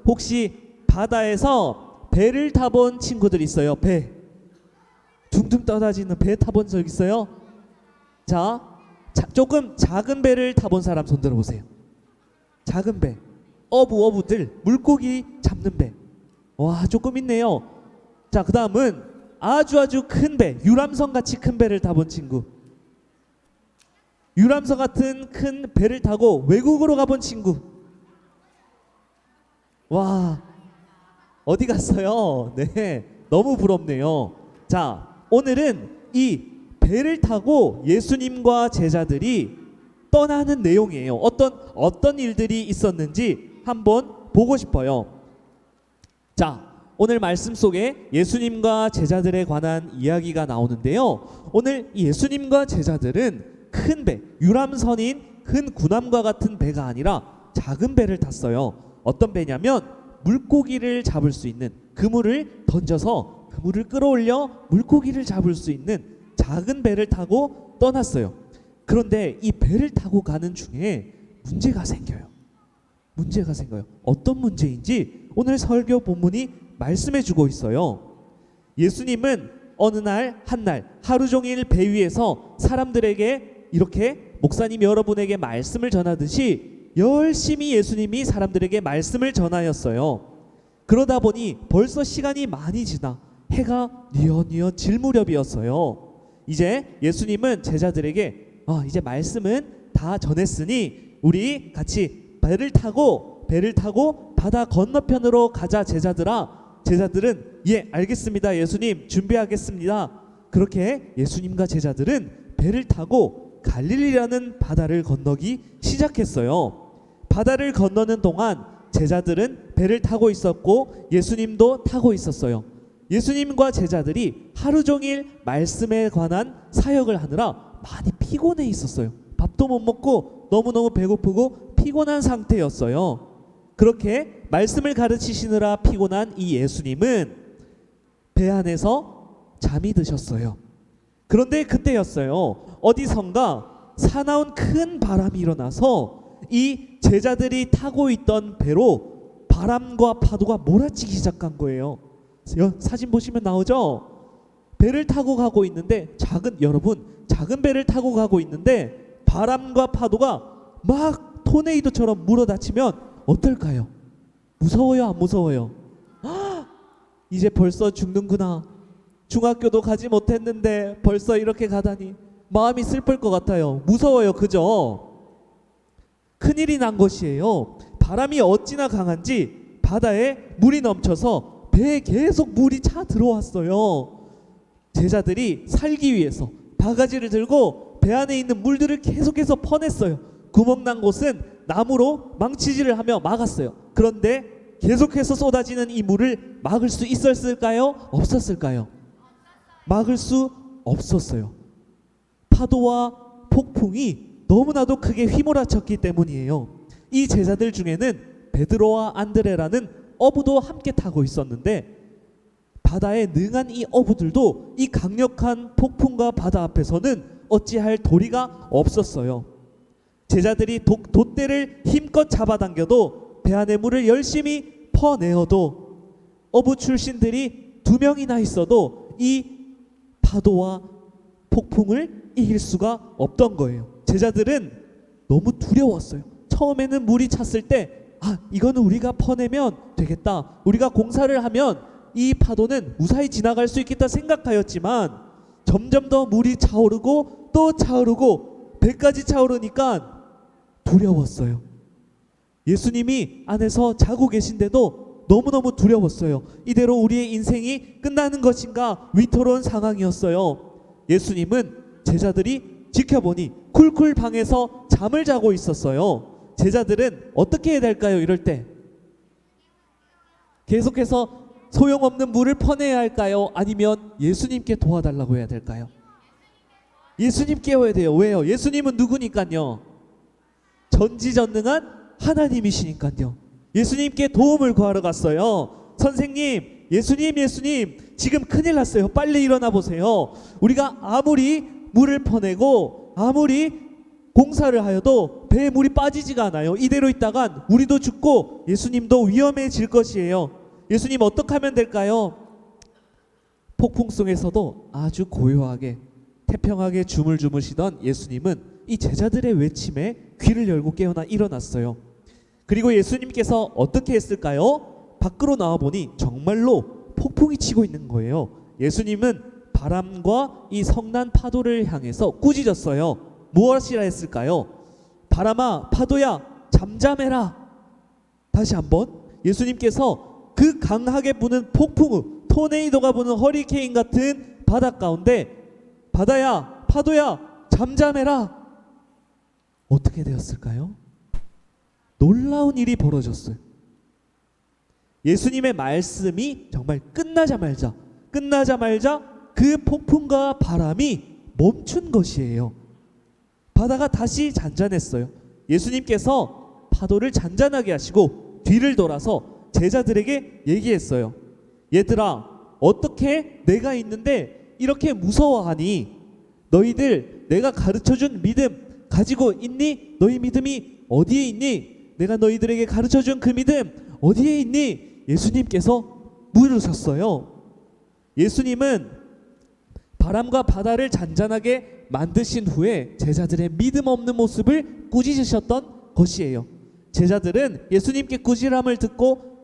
혹시 바다에서 배를 타본 친구들 있어요? 배 둥둥 떠다니는 배 타본 적 있어요? 자, 조금 작은 배를 타본 사람 손 들어보세요. 작은 배, 어부들 물고기 잡는 배. 와, 조금 있네요. 자, 그 다음은 아주 큰 배, 유람선 같이 큰 배를 타본 친구. 유람선 같은 큰 배를 타고 외국으로 가본 친구. 와, 어디 갔어요? 네, 너무 부럽네요. 자, 오늘은 이 배를 타고 예수님과 제자들이 떠나는 내용이에요. 어떤 일들이 있었는지 한번 보고 싶어요. 자, 오늘 말씀 속에 예수님과 제자들에 관한 이야기가 나오는데요. 오늘 예수님과 제자들은 큰 배, 유람선인 큰 군함과 같은 배가 아니라 작은 배를 탔어요. 어떤 배냐면 물고기를 잡을 수 있는, 그물을 던져서 그물을 끌어올려 물고기를 잡을 수 있는 작은 배를 타고 떠났어요. 그런데 이 배를 타고 가는 중에 문제가 생겨요. 어떤 문제인지 오늘 설교 본문이 말씀해 주고 있어요. 예수님은 어느 날 하루 종일 배 위에서 사람들에게 이렇게 목사님 여러분에게 말씀을 전하듯이 열심히 예수님이 사람들에게 말씀을 전하였어요. 그러다 보니 벌써 시간이 많이 지나 해가 뉘어뉘어 질 무렵이었어요. 이제 예수님은 제자들에게 이제 말씀은 다 전했으니 우리 같이 배를 타고 바다 건너편으로 가자 제자들아. 제자들은 예, 알겠습니다. 예수님, 준비하겠습니다. 그렇게 예수님과 제자들은 배를 타고 갈릴리라는 바다를 건너기 시작했어요. 바다를 건너는 동안 제자들은 배를 타고 있었고 예수님도 타고 있었어요. 예수님과 제자들이 하루 종일 말씀에 관한 사역을 하느라 많이 피곤해 있었어요. 밥도 못 먹고 너무너무 배고프고 피곤한 상태였어요. 그렇게 말씀을 가르치시느라 피곤한 이 예수님은 배 안에서 잠이 드셨어요. 그런데 그때였어요. 어디선가 사나운 큰 바람이 일어나서 이 제자들이 타고 있던 배로 바람과 파도가 몰아치기 시작한 거예요. 사진 보시면 나오죠? 배를 타고 가고 있는데 작은 배를 타고 가고 있는데 바람과 파도가 막 토네이도처럼 물어닥치면 어떨까요? 무서워요, 안 무서워요? 이제 벌써 죽는구나. 중학교도 가지 못했는데 벌써 이렇게 가다니 마음이 슬플 것 같아요. 무서워요, 그죠? 큰일이 난 것이에요. 바람이 어찌나 강한지 바다에 물이 넘쳐서 배에 계속 물이 차 들어왔어요. 제자들이 살기 위해서 바가지를 들고 배 안에 있는 물들을 계속해서 퍼냈어요. 구멍난 곳은 나무로 망치질을 하며 막았어요. 그런데 계속해서 쏟아지는 이 물을 막을 수 있었을까요? 없었을까요? 막을 수 없었어요. 파도와 폭풍이 너무나도 크게 휘몰아쳤기 때문이에요. 이 제자들 중에는 베드로와 안드레라는 어부도 함께 타고 있었는데 바다에 능한 이 어부들도 이 강력한 폭풍과 바다 앞에서는 어찌할 도리가 없었어요. 제자들이 돛대를 힘껏 잡아당겨도 배 안의 물을 열심히 퍼내어도 어부 출신들이 2명이나 있어도 이 파도와 폭풍을 이길 수가 없던 거예요. 제자들은 너무 두려웠어요. 처음에는 물이 찼을 때 이거는 우리가 퍼내면 되겠다. 우리가 공사를 하면 이 파도는 무사히 지나갈 수 있겠다 생각하였지만 점점 더 물이 차오르고 또 차오르고 배까지 차오르니까 두려웠어요. 예수님이 안에서 자고 계신데도 너무너무 두려웠어요. 이대로 우리의 인생이 끝나는 것인가 위태로운 상황이었어요. 예수님은 제자들이 지켜보니 쿨쿨 방에서 잠을 자고 있었어요. 제자들은 어떻게 해야 될까요? 이럴 때 계속해서 소용없는 물을 퍼내야 할까요? 아니면 예수님께 도와달라고 해야 될까요? 예수님 깨워야 돼요. 왜요? 예수님은 누구니까요? 전지전능한 하나님이시니까요. 예수님께 도움을 구하러 갔어요. 선생님, 예수님 지금 큰일 났어요. 빨리 일어나 보세요. 우리가 아무리 물을 퍼내고 아무리 공사를 하여도 배에 물이 빠지지가 않아요. 이대로 있다간 우리도 죽고 예수님도 위험해질 것이에요. 예수님 어떻게 하면 될까요? 폭풍 속에서도 아주 고요하게 태평하게 줌을 주무시던 예수님은 이 제자들의 외침에 귀를 열고 깨어나 일어났어요. 그리고 예수님께서 어떻게 했을까요? 밖으로 나와보니 정말로 폭풍이 치고 있는 거예요. 예수님은 바람과 이 성난 파도를 향해서 꾸짖었어요. 무엇이라 했을까요? 바람아, 파도야, 잠잠해라. 다시 한번 예수님께서 그 강하게 부는 폭풍, 토네이도가 부는 허리케인 같은 바다 가운데 바다야, 파도야, 잠잠해라. 어떻게 되었을까요? 놀라운 일이 벌어졌어요. 예수님의 말씀이 정말 끝나자마자 그 폭풍과 바람이 멈춘 것이에요. 바다가 다시 잔잔했어요. 예수님께서 파도를 잔잔하게 하시고 뒤를 돌아서 제자들에게 얘기했어요. 얘들아, 어떻게 내가 있는데 이렇게 무서워하니? 너희들 내가 가르쳐준 믿음 가지고 있니? 너희 믿음이 어디에 있니? 내가 너희들에게 가르쳐준 그 믿음 어디에 있니? 예수님께서 물으셨어요. 예수님은 바람과 바다를 잔잔하게 만드신 후에 제자들의 믿음 없는 모습을 꾸짖으셨던 것이에요. 제자들은 예수님께 꾸지람을 듣고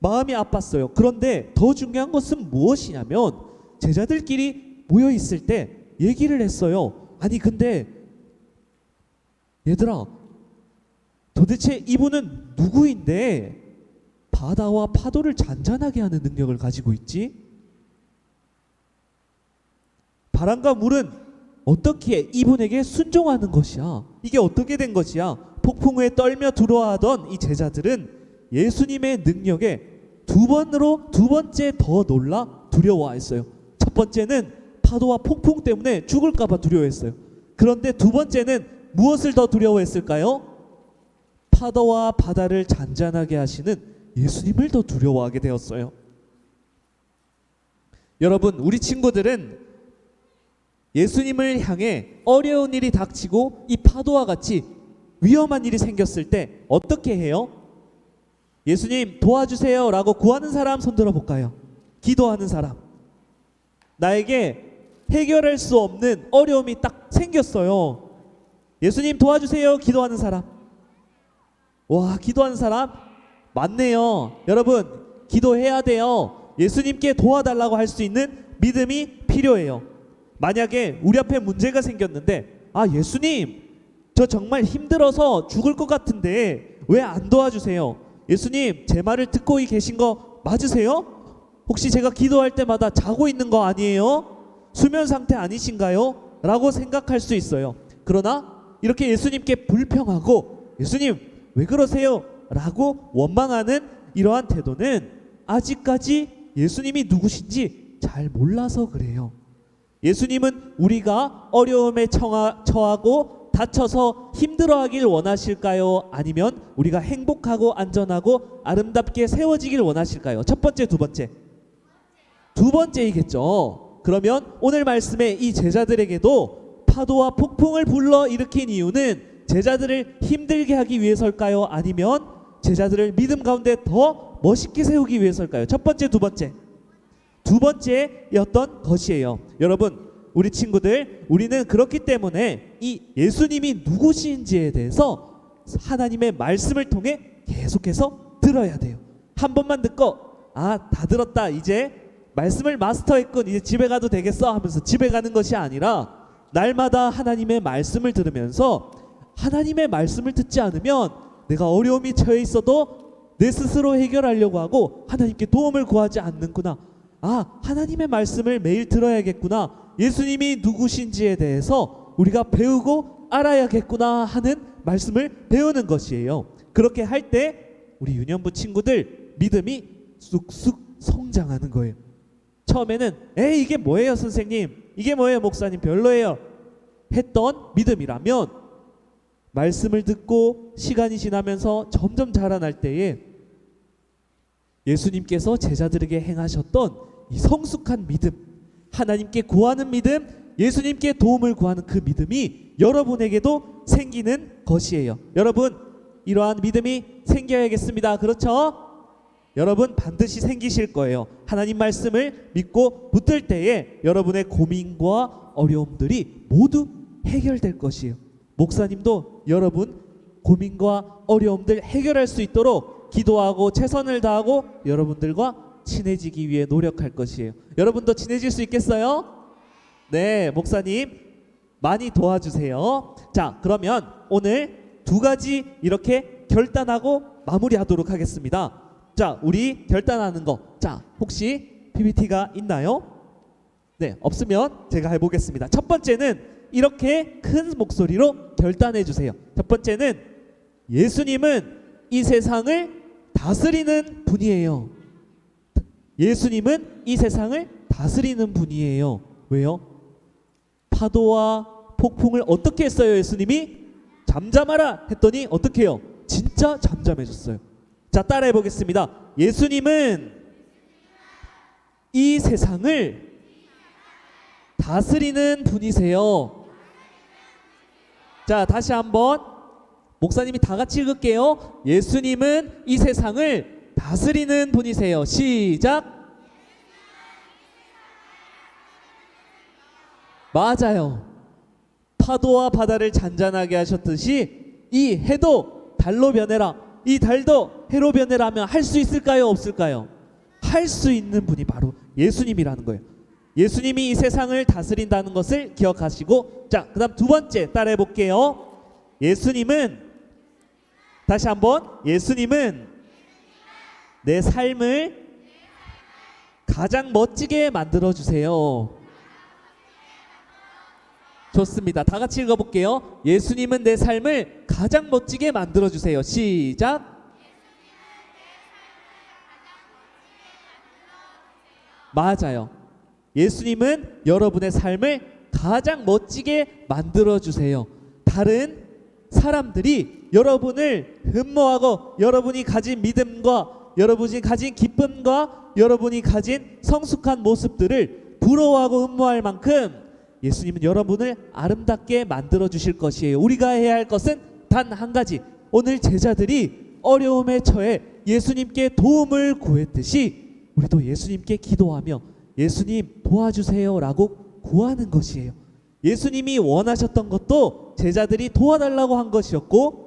마음이 아팠어요. 그런데 더 중요한 것은 무엇이냐면 제자들끼리 모여 있을 때 얘기를 했어요. 아니 근데 얘들아, 도대체 이분은 누구인데 바다와 파도를 잔잔하게 하는 능력을 가지고 있지? 바람과 물은 어떻게 이분에게 순종하는 것이야? 이게 어떻게 된 것이야? 폭풍우에 떨며 두려워하던 이 제자들은 예수님의 능력에 두 번째 더 놀라 두려워했어요. 첫 번째는 파도와 폭풍 때문에 죽을까봐 두려워했어요. 그런데 두 번째는 무엇을 더 두려워했을까요? 파도와 바다를 잔잔하게 하시는 예수님을 더 두려워하게 되었어요. 여러분, 우리 친구들은 예수님을 향해 어려운 일이 닥치고 이 파도와 같이 위험한 일이 생겼을 때 어떻게 해요? 예수님 도와주세요 라고 구하는 사람 손 들어볼까요? 기도하는 사람. 나에게 해결할 수 없는 어려움이 딱 생겼어요. 예수님 도와주세요 기도하는 사람. 와, 기도하는 사람 많네요. 여러분, 기도해야 돼요. 예수님께 도와달라고 할 수 있는 믿음이 필요해요. 만약에 우리 앞에 문제가 생겼는데, 아, 예수님 저 정말 힘들어서 죽을 것 같은데 왜 안 도와주세요? 예수님 제 말을 듣고 계신 거 맞으세요? 혹시 제가 기도할 때마다 자고 있는 거 아니에요? 수면 상태 아니신가요? 라고 생각할 수 있어요. 그러나 이렇게 예수님께 불평하고 예수님 왜 그러세요? 라고 원망하는 이러한 태도는 아직까지 예수님이 누구신지 잘 몰라서 그래요. 예수님은 우리가 어려움에 처하고 다쳐서 힘들어하길 원하실까요? 아니면 우리가 행복하고 안전하고 아름답게 세워지길 원하실까요? 첫 번째, 두 번째? 두 번째이겠죠. 그러면 오늘 말씀에 이 제자들에게도 파도와 폭풍을 불러일으킨 이유는 제자들을 힘들게 하기 위해서일까요? 아니면 제자들을 믿음 가운데 더 멋있게 세우기 위해서일까요? 첫 번째, 두 번째? 두 번째였던 것이에요. 여러분, 우리 친구들, 우리는 그렇기 때문에 이 예수님이 누구신지에 대해서 하나님의 말씀을 통해 계속해서 들어야 돼요. 한 번만 듣고 아, 다 들었다, 이제 말씀을 마스터했군, 이제 집에 가도 되겠어 하면서 집에 가는 것이 아니라 날마다 하나님의 말씀을 들으면서 하나님의 말씀을 듣지 않으면 내가 어려움이 처해 있어도 내 스스로 해결하려고 하고 하나님께 도움을 구하지 않는구나. 아, 하나님의 말씀을 매일 들어야겠구나. 예수님이 누구신지에 대해서 우리가 배우고 알아야겠구나 하는 말씀을 배우는 것이에요. 그렇게 할 때 우리 유년부 친구들 믿음이 쑥쑥 성장하는 거예요. 처음에는 에이 이게 뭐예요 선생님, 이게 뭐예요 목사님, 별로예요 했던 믿음이라면 말씀을 듣고 시간이 지나면서 점점 자라날 때에 예수님께서 제자들에게 행하셨던 이 성숙한 믿음, 하나님께 구하는 믿음, 예수님께 도움을 구하는 그 믿음이 여러분에게도 생기는 것이에요. 여러분, 이러한 믿음이 생겨야겠습니다. 그렇죠? 여러분 반드시 생기실 거예요. 하나님 말씀을 믿고 붙들 때에 여러분의 고민과 어려움들이 모두 해결될 것이에요. 목사님도 여러분 고민과 어려움들 해결할 수 있도록 기도하고 최선을 다하고 여러분들과 친해지기 위해 노력할 것이에요. 여러분도 친해질 수 있겠어요? 네, 목사님 많이 도와주세요. 자, 그러면 오늘 두 가지 이렇게 결단하고 마무리하도록 하겠습니다. 자, 우리 결단하는 거. 자, 혹시 PPT가 있나요? 네, 없으면 제가 해보겠습니다. 첫 번째는 이렇게 큰 목소리로 결단해 주세요. 첫 번째는 예수님은 이 세상을 다스리는 분이에요. 예수님은 이 세상을 다스리는 분이에요. 왜요? 파도와 폭풍을 어떻게 했어요? 예수님이 잠잠하라 했더니 어떻게 해요? 진짜 잠잠해졌어요. 자, 따라해 보겠습니다. 예수님은 이 세상을 다스리는 분이세요. 자, 다시 한번 목사님이 다 같이 읽을게요. 예수님은 이 세상을 다스리는 분이세요. 시작. 맞아요. 파도와 바다를 잔잔하게 하셨듯이 이 해도 달로 변해라, 이 달도 해로 변해라 하면 할 수 있을까요? 없을까요? 할 수 있는 분이 바로 예수님이라는 거예요. 예수님이 이 세상을 다스린다는 것을 기억하시고, 자, 그 다음 두 번째 따라해 볼게요. 예수님은, 다시 한번, 예수님은 내 삶을 가장 멋지게 만들어주세요. 좋습니다. 다 같이 읽어볼게요. 예수님은 내 삶을 가장 멋지게 만들어주세요. 시작. 맞아요. 예수님은 여러분의 삶을 가장 멋지게 만들어주세요. 다른 사람들이 여러분을 흠모하고 여러분이 가진 믿음과 여러분이 가진 기쁨과 여러분이 가진 성숙한 모습들을 부러워하고 흠모할 만큼 예수님은 여러분을 아름답게 만들어 주실 것이에요. 우리가 해야 할 것은 단 한 가지. 오늘 제자들이 어려움에 처해 예수님께 도움을 구했듯이 우리도 예수님께 기도하며 예수님 도와주세요 라고 구하는 것이에요. 예수님이 원하셨던 것도 제자들이 도와달라고 한 것이었고,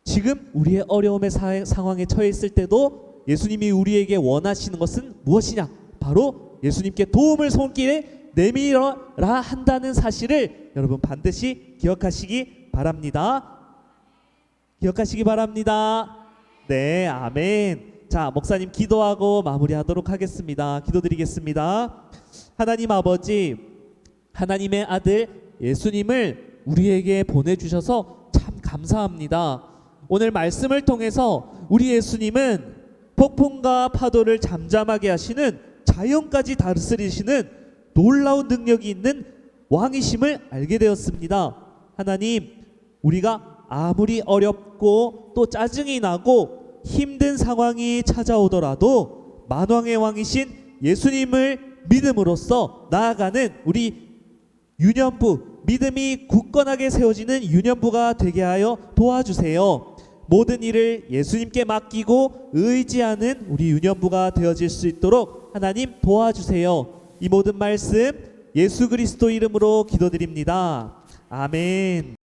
지금 우리의 어려움의 상황에 처해 있을 때도 예수님이 우리에게 원하시는 것은 무엇이냐? 바로 예수님께 도움을 손길에 내밀어라 한다는 사실을 여러분 반드시 기억하시기 바랍니다. 기억하시기 바랍니다. 네, 아멘. 자, 목사님 기도하고 마무리하도록 하겠습니다. 기도드리겠습니다. 하나님 아버지, 하나님의 아들 예수님을 우리에게 보내주셔서 참 감사합니다. 오늘 말씀을 통해서 우리 예수님은 폭풍과 파도를 잠잠하게 하시는, 자연까지 다스리시는 놀라운 능력이 있는 왕이심을 알게 되었습니다. 하나님, 우리가 아무리 어렵고 또 짜증이 나고 힘든 상황이 찾아오더라도 만왕의 왕이신 예수님을 믿음으로써 나아가는 우리 유년부, 믿음이 굳건하게 세워지는 유년부가 되게 하여 도와주세요. 모든 일을 예수님께 맡기고 의지하는 우리 유년부가 되어질 수 있도록 하나님 도와주세요. 이 모든 말씀 예수 그리스도 이름으로 기도드립니다. 아멘.